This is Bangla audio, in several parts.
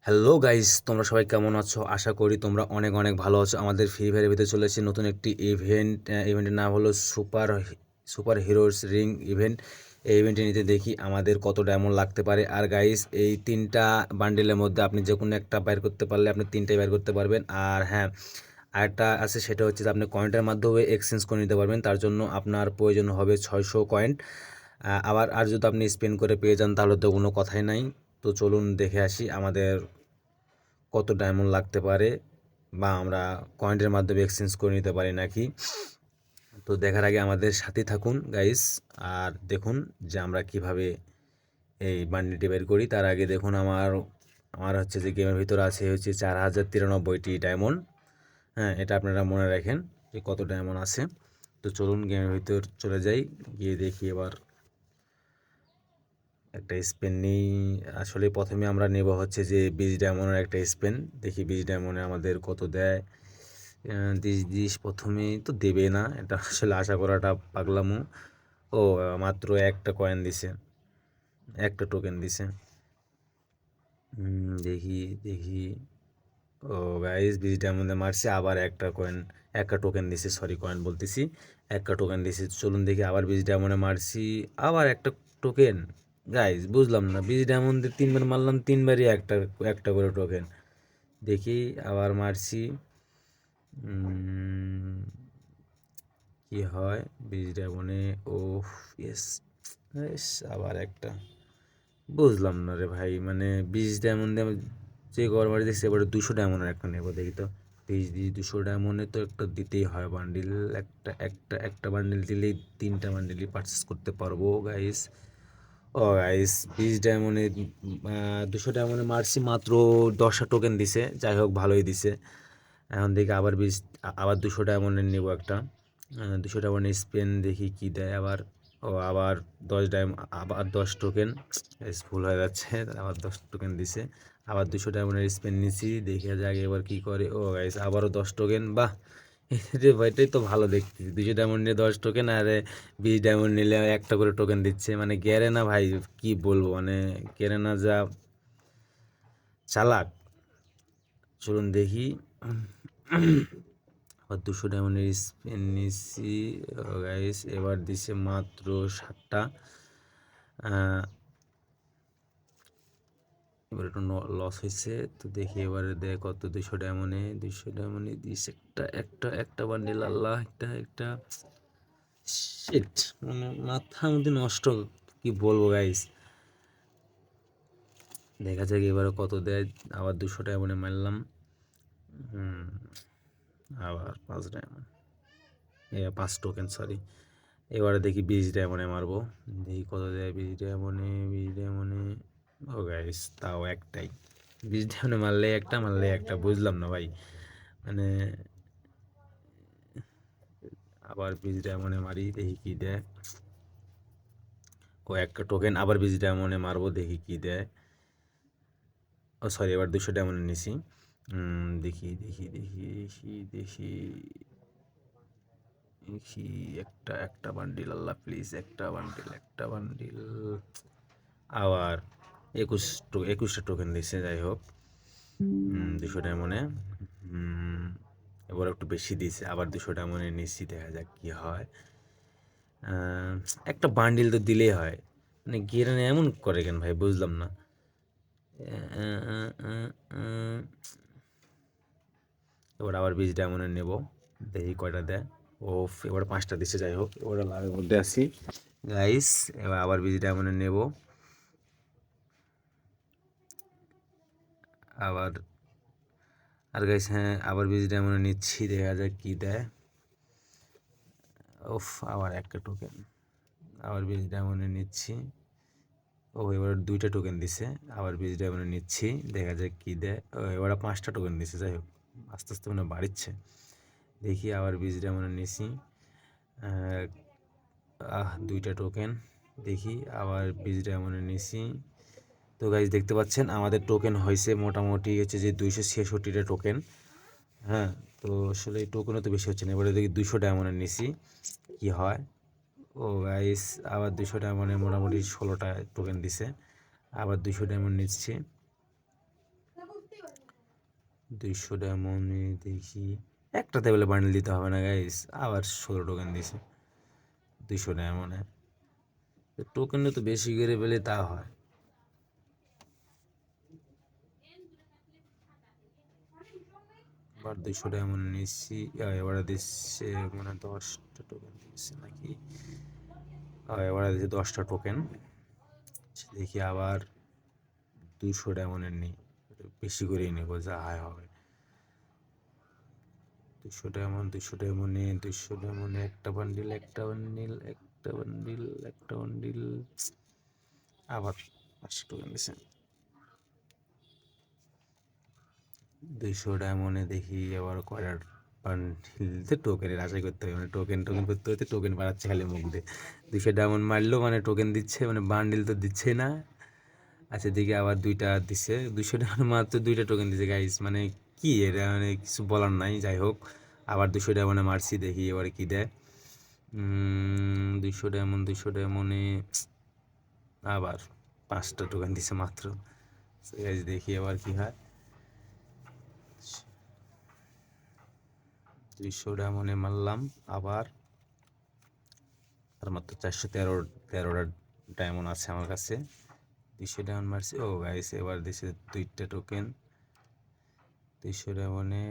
হ্যালো গাইস, তোমরা সবাই কেমন আছো? আশা করি তোমরা অনেক অনেক ভালো আছো। আমাদের ফ্রি ফায়ারের ভিতরে চলেছে নতুন একটি ইভেন্টের নাম হলো সুপার হিরোস রিং ইভেন্ট। এই ইভেন্টে নিতে দেখি আমাদের কত ডায়মন্ড লাগতে পারে। আর গাইস, এই তিনটা বান্ডেলের মধ্যে আপনি যে কোনো একটা বাইর করতে পারলে আপনি তিনটাই বাইর করতে পারবেন। আর হ্যাঁ, আরেকটা আছে, সেটা হচ্ছে যে আপনি কয়েন্টের মাধ্যমে এক্সচেঞ্জ করে নিতে পারবেন। তার জন্য আপনার প্রয়োজন হবে 600 কয়েন্ট। আর যদি আপনি স্পেন্ড করে পেয়ে যান তাহলে তো কোনো কথাই নাই। তো চলুন দেখে আসি আমাদের কত ডায়মন্ড লাগতে পারে, বা আমরা কয়েন্টের মাধ্যমে এক্সচেঞ্জ করে নিতে পারি নাকি। তো দেখার আগে আমাদের সাথে থাকুন গাইস, আর দেখুন যে আমরা কিভাবে এই বান্ডিলটি বের করি। তার আগে দেখুন আমার আমার হচ্ছে যে গেমের ভিতরে আছে হচ্ছে 4093টি ডায়মন্ড। হ্যাঁ, এটা আপনারা মনে রাখেন যে কত ডায়মন্ড আছে। তো চলুন গেমের ভিতর চলে যাই, গিয়ে দেখি এবার একটা স্পেন নেই। আসলে প্রথমে আমরা নেব হচ্ছে যে 20 ডায়মন্ডের একটা স্পেন। দেখি 20 ডায়মন্ডে আমাদের কত দেয়। 20 প্রথমেই তো দেবে না, এটা আসলে আশা করাটা পাগলামো। ও, মাত্র একটা কয়েন দিছে, একটা টোকেন দিছে। দেখি দেখি। ও গাইস, 20 ডায়মন্ডে মারছি, আবার একটা কয়েন, একটা টোকেন দিছে, সরি কয়েন বলতেছি, একটা টোকেন দিছে। চলুন দেখি, আবার 20 ডায়মন্ডে মারছি, আবার একটা টোকেন। গাইস বুঝলাম না, 20 ডায়মন্ডে তিনবার মারলাম, তিনবারই একটা একটা করে টোকেন। দেখি আবার মারছি, কি হয় 20 ডায়মন্ডে। ও ইয়েস, ইয়েস, আবার একটা। বুঝলাম না রে ভাই, মানে 20 ডায়মন্ডে যে গড়বাড়ি দেখছি, এবারে 200 ডায়মন্ডের একটা নেবো। দেখি তো, 200 ডায়মন্ডে তো একটা দিতেই হয় বান্ডিল। একটা বান্ডিল দিলেই তিনটা বান্ডিলই পারচেস করতে পারবো গাইস। ও গাইস, 20 ডায়মন্ডে 200 ডায়মন্ডে মারছি, মাত্র 10টা টোকেন দিছে। যাই হোক, ভালোই দিছে। এখন দেখি আবার আবার 200 ডায়মন্ডের নেবো একটা। 200 ডায়মন্ডের স্পেন, দেখি কি দেয় আবার। ও আবার 10 ডায়মন্ড, আবার 10 টোকেন। ভুল হয়ে যাচ্ছে, আবার 10 টোকেন দিছে। আবার 200 ডায়মন্ডের স্পেন নিছি, দেখে যাক এবার কি করে। ও গাইস, আবারও 10 টোকেন। বাহ, রে ভাইটাই তো ভালো দেখতে। 200 ডায়মন্ড নিয়ে 10 টোকেন, আর 20 ডায়মন্ড নিলে একটা করে টোকেন দিচ্ছে। মানে গেরে না ভাই, কি বলবো, মানে গেরে না যা চালাক। চলুন দেখি। আবার 200 ডায়মন্ডের স্পেন নিছি গাইস, এবার দিছে মাত্র 7টা। এবার একটু লস হয়েছে। তো দেখি এবারে দেয় কত। 200 ডায়মন্ডে দিছে একটা বান্ডিল। আল্লাহ, একটা একটা শিট, মানে মাথার মধ্যে নষ্ট, কি বলবো গাইস। দেখা যাক এবারে কত দেয়। আবার 200 ডায়মন্ডে মারলাম। আবার 5 ডায়মন্ড, 5 টোকেন, সরি। এবারে দেখি 20 ডায়মন্ডে মারবো, দেখি কত দেয়। 20 ডায়মন্ডে ও গাইস, তাও একটাই। 20 ডায়মন্ডে মারলে একটা বুঝলাম না ভাই, মানে। আবার 20 ডায়মন্ডে মারি, দেখি কি দেয়। ও একটা টোকেন, আবার 20 ডায়মন্ডে মারবো, দেখি কি দেয়। ও সরি, এবার 200 ডায়মন্ডে নিছি। দেখি দেখি দেখি দেখি দেখি দেখি। একটা বান্ডিল, আল্লাহ প্লিজ, একটা বান্ডিল। আবার 21টা টোকেন দিচ্ছে। যাই হোক, 200 ডায়মন্ডে এবার একটু বেশি দিয়েছে। আবার 200 ডায়মন্ডে নিচ্ছি, দেখা যাক কি হয়। একটা বান্ডিল তো দিলেই হয়, মানে গেরানে এমন করে কেন ভাই, বুঝলাম না। এবার আবার 20 ডায়মন্ডে নেব, দেখি কয়টা দেয়। ও, এবার 5টা দিচ্ছে। যাই হোক, এবার লাভের মধ্যে আছি গাইস। এবার আবার 20 ডায়মন্ডে নেব, আবার। আর গাইস, হ্যাঁ, আবার 20 ডায়মন্ডে নিচ্ছি, দেখা যাক কি দেয়। ওফ, আবার একটা টোকেন, আবার 20 ডায়মন্ডে নিচ্ছি। ও, এবার 2টা টোকেন দিছে, আবার 20 ডায়মন্ডে নিচ্ছি, দেখা যাক কি দেয়। ও, এবার 5টা টোকেন দিছে। যাই হোক, আস্তে আস্তে মানে বাড়িচ্ছে। দেখি আবার 20 ডায়মন্ডে নিছি। 2টা টোকেন। দেখি আবার 20 ডায়মন্ডে নিছি। তো গাইজ দেখতে পাচ্ছেন আমাদের টোকেন হয়েছে মোটামুটি হচ্ছে যে 266টা টোকেন। হ্যাঁ, তো আসলে এই টোকেনও তো বেশি হচ্ছে না। এবারে দেখি 200 ডায়মন্ডে নিছি, কি হয়। ও গাইস, আবার 200 ডায়মন্ডে মোটামুটি 16টা টোকেন দিছে। আবার 200 ডায়মন্ড নিচ্ছি। 200 ডায়মন্ডে দেখি একটা টেবিলে বান্ডেল দিতে হবে না গাইস, আবার 16 টোকেন দিছে 200 ডায়মন্ডে। টোকেনটা তো বেশি করে পেলে তা হয়। এবার 200 ডায়মন্ড নিচ্ছি, এবারে দিচ্ছে মানে 10টা টোকেন দিচ্ছে নাকি, এবারে দিচ্ছে 10টা টোকেন। দেখি আবার 200 ডায়মন্ডের নিই, বেশি করেই নেবো যা হাই হবে। 200 ডায়মন্ড, 200 ডায়মন্ডে 200 ডায়মন্ডে একটা বান্ডিল, একটা বান্ডিল, একটা বান্ডিল, একটা বান্ডিল, আবার 500 টোকেন দিছে। 200 ডায়মন্ডে দেখি আবার কয়টা বান্ডিল, টোকেনের আশা করতে হবে, মানে টোকেন করতে হতে টোকেন বাড়াচ্ছে খালি মুখ দিয়ে। 200 ডায়মন্ড মারলো মানে টোকেন দিচ্ছে, মানে বান্ডিল তো দিচ্ছে না। আচ্ছা দেখি আবার 2টা দিচ্ছে, 200 ডায়মন্ড মাত্র 2টা টোকেন দিচ্ছে গাইস, মানে কি এটা, মানে কিছু বলার নাই। যাই হোক আবার 200 ডায়মন্ডে মারছি, দেখি এবারে কি দেয়। 200 ডায়মন্ড, 200 ডায়মন্ডে আবার 5টা টোকেন দিচ্ছে মাত্র। গাইস দেখি আবার কি হয়। 200 ডায়মন্ডে মারলাম আবার, আর মাত্র 413টা ডায়মন্ড আছে আমার কাছে। 200 ডায়মন্ড মারছি, ও গাইস এবার দিছে 2টা টোকেন। 200 ডায়মন্ডে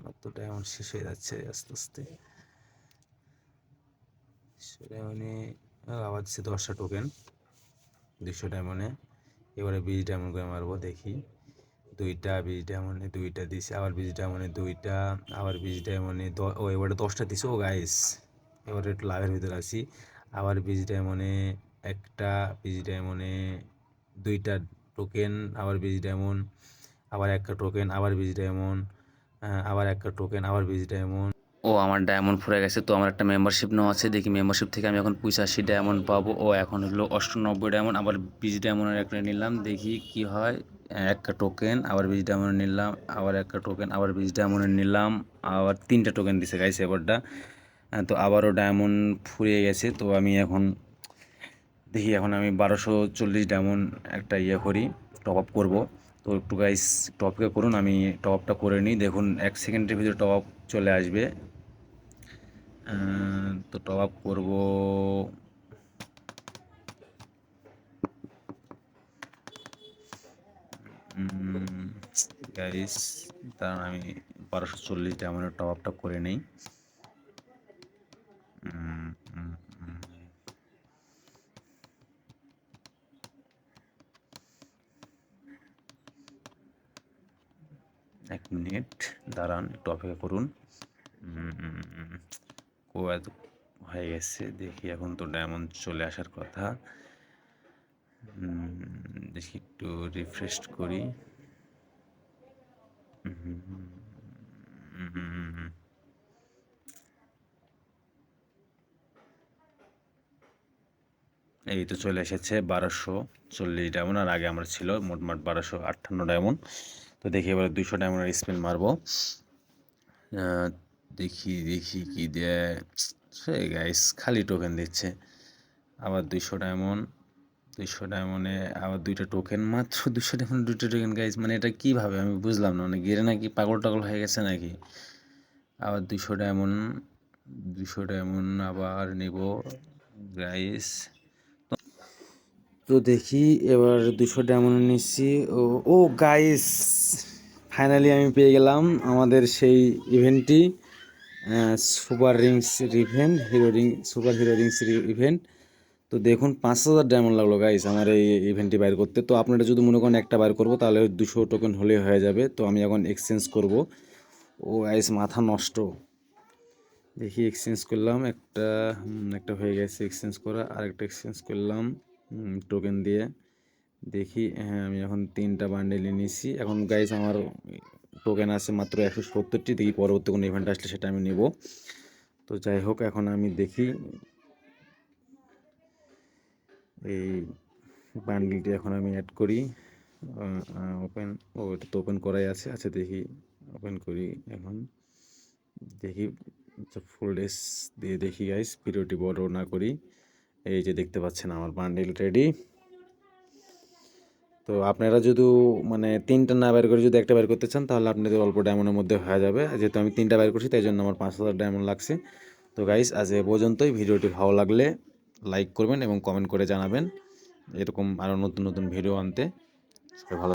মাত্র ডায়মন্ড শেষ হয়ে যাচ্ছে আস্তে আস্তে। 200 ডায়মন্ডে আবার দিচ্ছে 10টা টোকেন 200 ডায়মন্ডে। এবারে 20 ডায়মন্ড করে মারবো, দেখি 2টা 20 ডায়মন্ডে 2টা দিছে, আবার 20 ডায়মন্ডে 2টা, আবার 20 ডায়মন্ডে ও এবারে 10টা দিছে। ও গাইস এবারে একটু লাভের ভিতরে আছি। আবার 20 ডায়মন্ডে একটা, 20 ডায়মন্ডে 2টা টোকেন, আবার 20 ডায়মন্ড, আবার একটা টোকেন, আবার 20 ডায়মন্ড, আবার একটা টোকেন, আবার 20 ডায়মন্ড। ও আমার ডায়মন্ড ফুরে গেছে, তো আমার একটা মেম্বারশিপ নেওয়া আছে, দেখি মেম্বারশিপ থেকে আমি এখন 85 ডায়মন্ড পাবো। ও এখন হলো 98 ডায়মন্ড, আবার 20 ডায়মন্ডের একটা নিলাম, দেখি কি হয়। একটা টোকেন, আবার 20 ডায়মন্ড নিলাম, আবার একটা টোকেন, আবার 20 ডায়মন্ড নিলাম, আবার 3টা টোকেন দিছে গাইছে এবারটা। তো আবারও ডায়মন্ড ফুরিয়ে গেছে, তো আমি এখন দেখি এখন আমি 1240 ডায়মন্ড একটা ইয়ে করি, টপ আপ করবো। তো একটু গাইস টপ আপ করুন, আমি টপ আপটা করে নিই, দেখুন 1 সেকেন্ডের ভিতরে টপ আপ চলে আসবে। তো টপ আপ করবো। গাইস তার আমি 1240 ডায়মন্ডের টপ আপটা করে নিই। এক মিনিট দাঁড়ান, একটু অপেক্ষা করুন। ও এত হয়ে গেছে, দেখি এখন তো ডায়মন্ড চলে আসার কথা। দেখি একটু রিফ্রেশ করি। এই তো চলে এসেছে 1240 ডায়মন্ড, আর আগে আমার ছিল মোটমাট 1258 ডায়মন্ড। তো দেখি এবার 200 ডায়মন্ডের স্পিন মারবো, দেখি দেখি কি দেয়। সে গাইস খালি টোকেন দিচ্ছে। আবার 200 ডায়মন্ড, 200 ডায়মন্ডে আবার 2টা টোকেন, মাত্র 200 ডায়মন্ড 2টা টোকেন গাইস, মানে এটা কীভাবে আমি বুঝলাম না, মানে গেরে নাকি পাগল টাগল হয়ে গেছে নাকি। আবার 200 ডায়মন্ড, 200 ডায়মন্ড আবার নেব গাইস। তো দেখি এবার 200 ডায়মন্ড নিচ্ছি। ও ও গাইস ফাইনালি আমি পেয়ে গেলাম আমাদের সেই ইভেন্টটি, super rings event, super hero rings event. তো দেখুন 5000 ডায়মন্ড লাগলো গাইস আমার এই ইভেন্টটি বাইর করতে। তো আপনারা যদি মনে করেন একটা বাইর করবো তাহলে 200 টোকেন হলে হয়ে যাবে। তো আমি এখন এক্সচেঞ্জ করব। ও গাইস মাথা নষ্ট, দেখি এক্সচেঞ্জ করলাম একটা, একটা হয়ে গেছে এক্সচেঞ্জ করা, আরেকটা এক্সচেঞ্জ করলাম টোকেন দিয়ে। দেখি হ্যাঁ আমি এখন 3টা বান্ডেল নিয়েছি। এখন গাইস আমার টোকেন আছে মাত্র 170টি, দেখি পরবর্তী কোনো ইভেন্ট আসলে সেটা আমি নেব। তো যাই হোক এখন আমি দেখি এই বান্ডেলটি এখন আমি অ্যাড করি। ওপেন, ও এটা তো ওপেন করাই আছে। আচ্ছা দেখি ওপেন করি এখন, দেখি ফুল ডেস দিয়ে দেখি গাইস, ভিডিওটি বড় না করি। এই যে দেখতে পাচ্ছেন আমার বান্ডেল রেডি। তো আপনারা যদি মানে 3টা না বের করে যদি একটা বের করতে চান তাহলে আপনাদের অল্প ডায়মন্ডের মধ্যে হয়ে যাবে। যেহেতু আমি 3টা বের করছি তাই জন্য আমার 5000 ডায়মন্ড লাগছে। তো গাইস আজ এ পর্যন্তই। ভিডিওটি ভালো লাগলে লাইক করবেন এবং কমেন্ট করে জানাবেন এরকম আরও নতুন নতুন ভিডিও আনতে। সবাই ভালো